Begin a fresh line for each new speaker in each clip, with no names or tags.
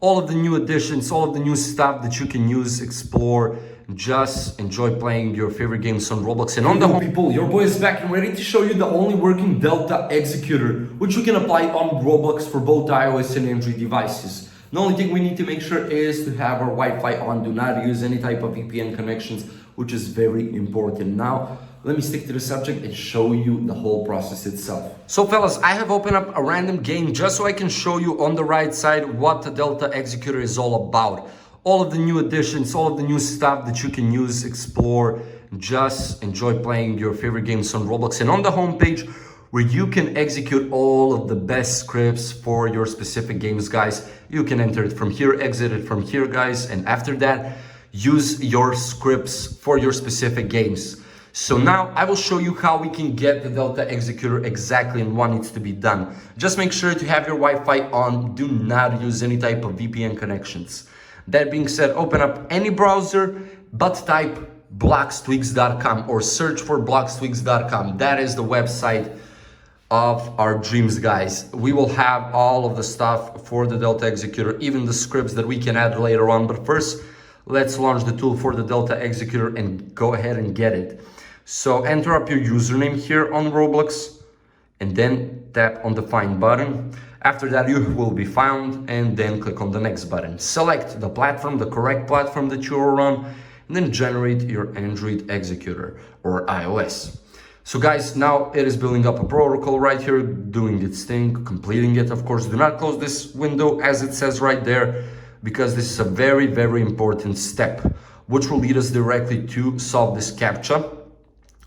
all of the new additions, all of the new stuff that you can use, explore, just enjoy playing your favorite games on Roblox. And on the home
people, your boy is back and ready to show you the only working Delta Executor, which you can apply on Roblox for both iOS and Android devices. The only thing we need to make sure is to have our Wi-Fi on. Do not use any type of VPN connections, which is very important. Now, let me stick to the subject and show you the whole process itself.
So fellas, I have opened up a random game just so I can show you on the right side what the Delta Executor is all about. All of the new additions, all of the new stuff that you can use, explore, just enjoy playing your favorite games on Roblox. And on the homepage, where you can execute all of the best scripts for your specific games, guys. You can enter it from here, exit it from here, guys. And after that, use your scripts for your specific games. So now I will show you how we can get the Delta Executor exactly and what needs to be done. Just make sure to have your Wi-Fi on. Do not use any type of VPN connections. That being said, open up any browser, but type blockstweaks.com or search for blockstweaks.com. That is the website of our dreams, guys. We will have all of the stuff for the Delta Executor, even the scripts that we can add later on. But first, let's launch the tool for the Delta Executor and go ahead and get it. So enter up your username here on Roblox and then tap on the find button. After that, you will be found and then click on the next button. Select the platform, the correct platform that you are on, and then generate your Android executor or iOS. So guys, now it is building up a protocol right here, doing its thing, completing it. Of course, do not close this window as it says right there, because this is a very, very important step, which will lead us directly to solve this CAPTCHA.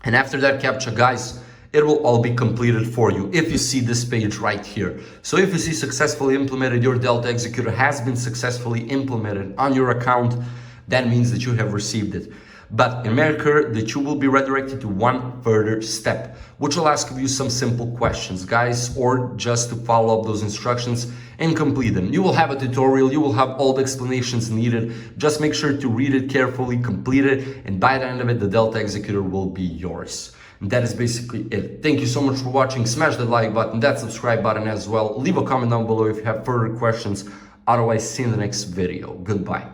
And after that CAPTCHA, guys, it will all be completed for you if you see this page right here. So if you see successfully implemented, your Delta Executor has been successfully implemented on your account, that means that you have received it. But in America, that you will be redirected to one further step, which will ask you some simple questions, guys, or just to follow up those instructions and complete them. You will have a tutorial, you will have all the explanations needed. Just make sure to read it carefully, complete it, and by the end of it, the Delta Executor will be yours. And that is basically it. Thank you so much for watching. Smash that like button, that subscribe button as well. Leave a comment down below if you have further questions. Otherwise, see you in the next video. Goodbye.